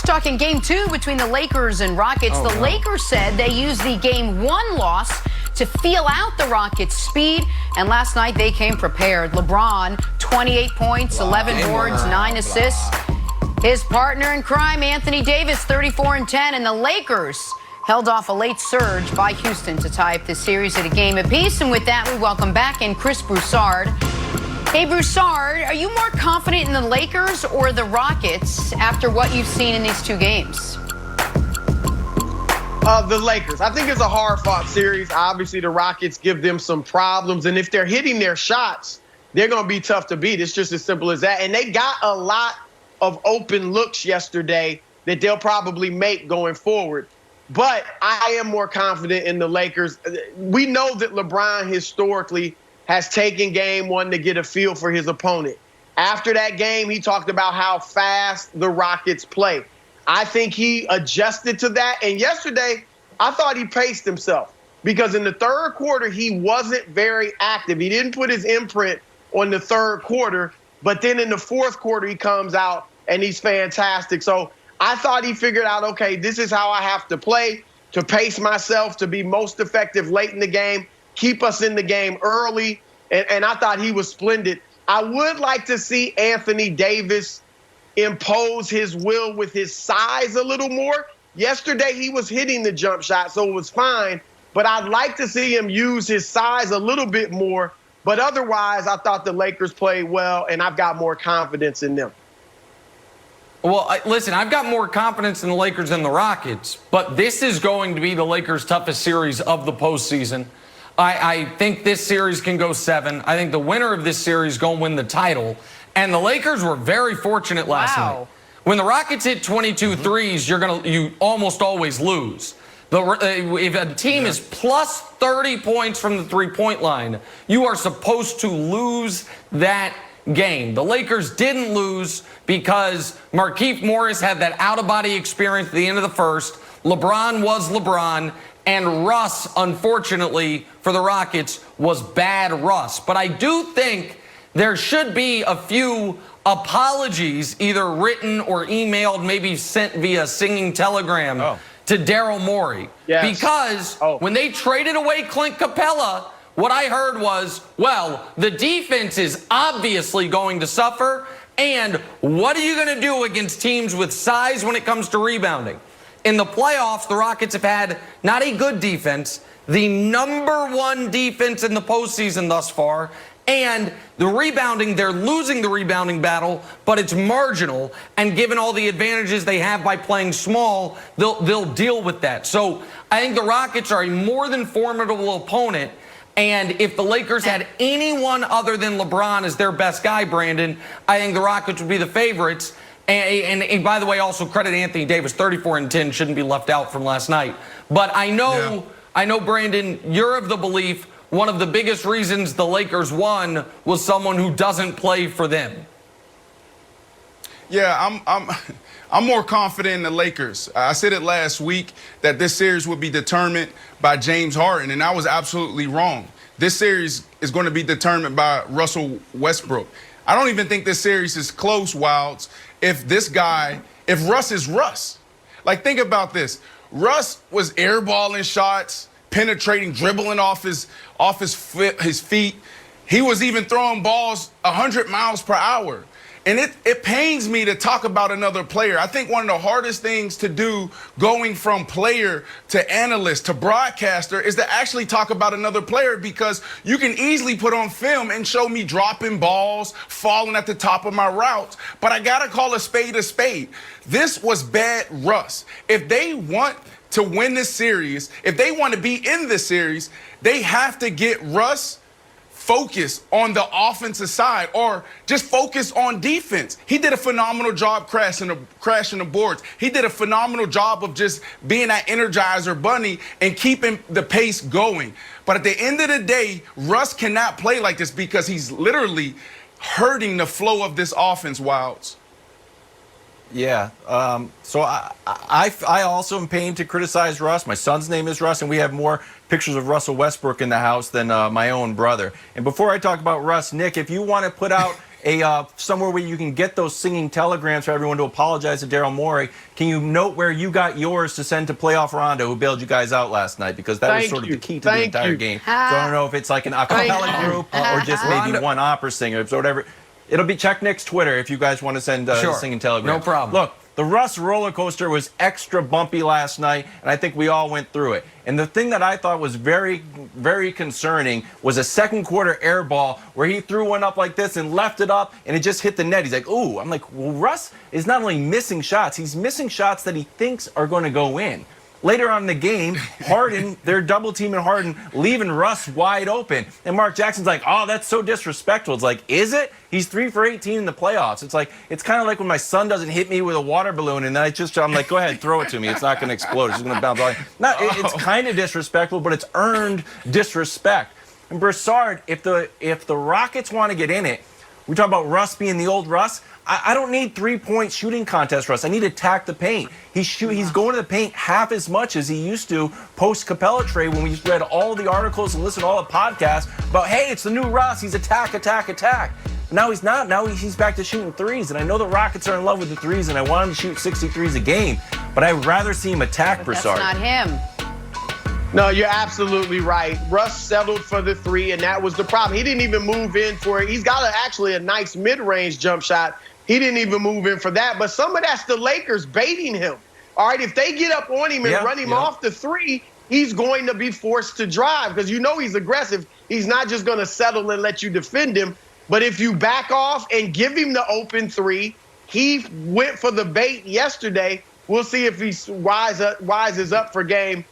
talking game 2 between the Lakers and Rockets. The Lakers said they used the game 1 loss to feel out the Rockets' speed, and last night they came prepared. LeBron, 28 points, 11 boards, 9 assists. His partner in crime, Anthony Davis, 34 and 10, and the Lakers held off a late surge by Houston to tie up the series at a game apiece. And with that, we welcome back in Chris Broussard. Hey, Broussard, are you more confident in the Lakers or the Rockets after what you've seen in these 2 games? The Lakers. I think it's a hard-fought series. Obviously, the Rockets give them some problems, and if they're hitting their shots, they're going to be tough to beat. It's just as simple as that. And they got a lot of open looks yesterday that they'll probably make going forward. But I am more confident in the Lakers. We know that LeBron historically has taken game 1 to get a feel for his opponent. After that game, he talked about how fast the Rockets play. I think he adjusted to that. And yesterday, I thought he paced himself because in the third quarter, he wasn't very active. He didn't put his imprint on the third quarter. But then in the fourth quarter, he comes out and he's fantastic. So I thought he figured out, okay, this is how I have to play to pace myself, to be most effective late in the game, keep us in the game early. And I thought he was splendid. I would like to see Anthony Davis impose his will with his size a little more. Yesterday, he was hitting the jump shot, so it was fine. But I'd like to see him use his size a little bit more. But otherwise, I thought the Lakers played well, and I've got more confidence in them. Well, listen, I've got more confidence in the Lakers than the Rockets, but this is going to be the Lakers' toughest series of the postseason. I think this series can go 7. I think the winner of this series is going to win the title. And the Lakers were very fortunate last night. When the Rockets hit 22 threes, you almost always lose. If a team is plus 30 points from the three-point line, you are supposed to lose that game. The Lakers didn't lose because Markieff Morris had that out-of-body experience at the end of the first. LeBron was LeBron. And Russ, unfortunately, for the Rockets, was bad Russ. But I do think there should be a few apologies, either written or emailed, maybe sent via singing telegram to Daryl Morey. Yes. Because when they traded away Clint Capella, what I heard was, well, the defense is obviously going to suffer. And what are you going to do against teams with size when it comes to rebounding? In the playoffs, the Rockets have had not a good defense, the #1 defense in the postseason thus far, and the rebounding, they're losing the rebounding battle, but it's marginal, and given all the advantages they have by playing small, they'll deal with that. So I think the Rockets are a more than formidable opponent, and if the Lakers had anyone other than LeBron as their best guy, Brandon, I think the Rockets would be the favorites. And by the way, also credit Anthony Davis, 34 and 10 shouldn't be left out from last night. But I know, Brandon, you're of the belief one of the biggest reasons the Lakers won was someone who doesn't play for them. Yeah, I'm more confident in the Lakers. I said it last week that this series would be determined by James Harden, and I was absolutely wrong. This series is going to be determined by Russell Westbrook. I don't even think this series is close, Wilds, if Russ is Russ. Like, think about this. Russ was airballing shots, penetrating, dribbling off his feet. He was even throwing balls 100 miles per hour. And it pains me to talk about another player. I think one of the hardest things to do going from player to analyst to broadcaster is to actually talk about another player, because you can easily put on film and show me dropping balls, falling at the top of my routes. But I got to call a spade a spade. This was bad Russ. If they want to win this series, if they want to be in this series, they have to get Russ focus on the offensive side, or just focus on defense. He did a phenomenal job crashing the boards. He did a phenomenal job of just being that Energizer bunny and keeping the pace going. But at the end of the day, Russ cannot play like this because he's literally hurting the flow of this offense, Wilds. Yeah. So I also am pained to criticize Russ. My son's name is Russ, and we have more pictures of Russell Westbrook in the house than my own brother. And before I talk about Russ, Nick, if you want to put out somewhere where you can get those singing telegrams for everyone to apologize to Daryl Morey, can you note where you got yours to send to playoff Rondo, who bailed you guys out last night? Because that was sort of the key to the entire game. So I don't know if it's like an a cappella group or just maybe one opera singer or whatever. It'll be check Nick's Twitter if you guys want to send singing telegrams. No problem. Look, the Russ roller coaster was extra bumpy last night, and I think we all went through it. And the thing that I thought was very, very concerning was a second quarter air ball where he threw one up like this and left it up, and it just hit the net. He's like, ooh. I'm like, well, Russ is not only missing shots, he's missing shots that he thinks are going to go in. Later on in the game, Harden, they're double teaming Harden, leaving Russ wide open. And Mark Jackson's like, oh, that's so disrespectful. It's like, is it? He's 3 for 18 in the playoffs. It's like, it's kind of like when my son doesn't hit me with a water balloon and then I'm like, go ahead, throw it to me. It's not going to explode. It's just going to bounce off. It's kind of disrespectful, but it's earned disrespect. And Broussard, if the Rockets want to get in it, we talk about Russ being the old Russ. I don't need 3-point shooting contest, Russ. I need to attack the paint. He's going to the paint half as much as he used to post-Capella trade when we read all the articles and listened to all the podcasts about, hey, it's the new Russ. He's attack, attack, attack. But now he's not. Now he's back to shooting threes. And I know the Rockets are in love with the threes, and I want him to shoot 60 threes a game. But I'd rather see him attack Broussard. That's not him. No, you're absolutely right. Russ settled for the 3, and that was the problem. He didn't even move in for it. He's got actually a nice mid-range jump shot. He didn't even move in for that. But some of that's the Lakers baiting him. All right, if they get up on him and run him off the 3, he's going to be forced to drive because you know he's aggressive. He's not just going to settle and let you defend him. But if you back off and give him the open 3, he went for the bait yesterday. We'll see if he wises up for game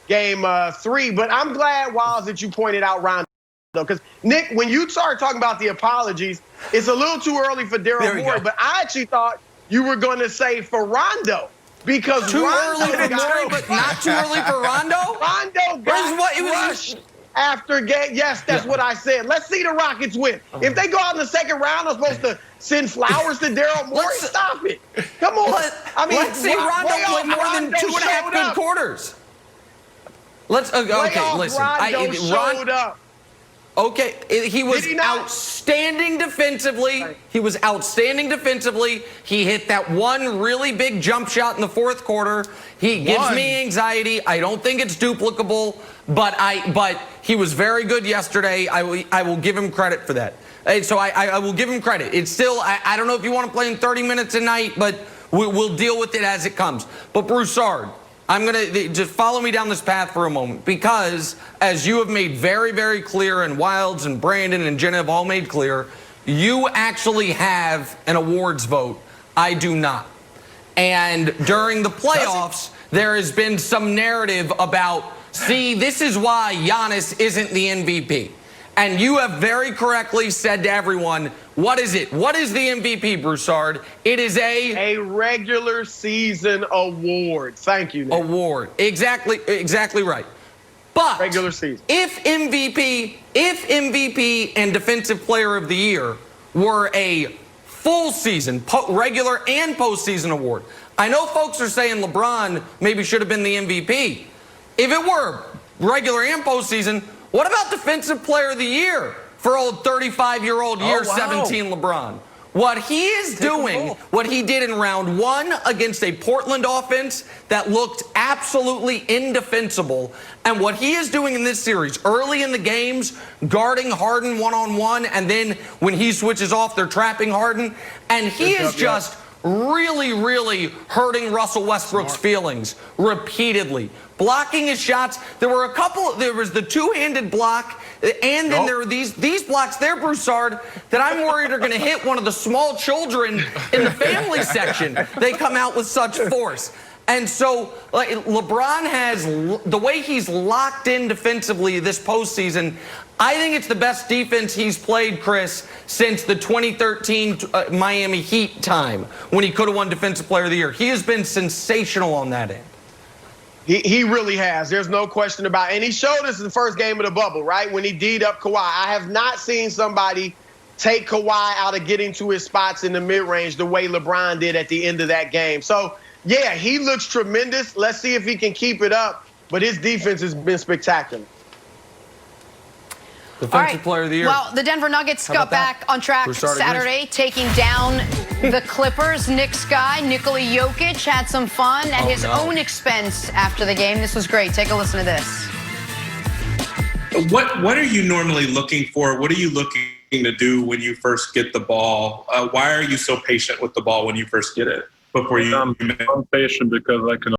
3. But I'm glad, Wiles, that you pointed out Rondo. Because, Nick, when you started talking about the apologies, it's a little too early for Daryl Morey, but I actually thought you were going to say for Rondo. Because too Rondo early for Morey, but not too early for Rondo? Rondo got crushed after game. Yes, that's what I said. Let's see the Rockets win. If they go out in the second round, I'm supposed to send flowers to Daryl Morey? Stop it. Come on. Let's see Rondo play more than 2.5 good quarters. Okay, listen. Rondo showed up. Okay, he was outstanding defensively. He was outstanding defensively. He hit that one really big jump shot in the fourth quarter. He gives me anxiety. I don't think it's duplicable, but he was very good yesterday. I will give him credit for that. So I will give him credit. It's still, I don't know if you want to play in 30 minutes a night, but we'll deal with it as it comes. But Broussard, I'm going to just follow me down this path for a moment because, as you have made very, very clear, and Wilds and Brandon and Jenna have all made clear, you actually have an awards vote. I do not. And during the playoffs, there has been some narrative about, see, this is why Giannis isn't the MVP. And you have very correctly said to everyone, what is it? What is the MVP, Broussard? It is a regular season award. Thank you, Nick. Award. Exactly right. But regular season. If MVP and Defensive Player of the Year were a full season, regular and postseason award, I know folks are saying LeBron maybe should have been the MVP. If it were regular and postseason, what about Defensive Player of the Year for old 35-year-old year 17 LeBron? What he is doing, what he did in round 1 against a Portland offense that looked absolutely indefensible, and what he is doing in this series, early in the games, guarding Harden one-on-one, and then when he switches off, they're trapping Harden, and he is just really, really hurting Russell Westbrook's feelings repeatedly. Blocking his shots. There was the two-handed block, and then there were these blocks there, Broussard, that I'm worried are going to hit one of the small children in the family section. They come out with such force. And so LeBron has, the way he's locked in defensively this postseason, I think it's the best defense he's played, Chris, since the 2013 Miami Heat time when he could have won Defensive Player of the Year. He has been sensational on that end. He really has. There's no question about it. And he showed us in the first game of the bubble, right, when he D'd up Kawhi. I have not seen somebody take Kawhi out of getting to his spots in the mid-range the way LeBron did at the end of that game. So, yeah, he looks tremendous. Let's see if he can keep it up. But his defense has been spectacular. Defensive Player of the Year. Well, the Denver Nuggets got back on track Broussard Saturday, taking down the Clippers. Knicks guy Nikola Jokic had some fun at his own expense after the game. This was great. Take a listen to this. What are you normally looking for? What are you looking to do when you first get the ball? Why are you so patient with the ball when you first get it? Before you I'm patient because I can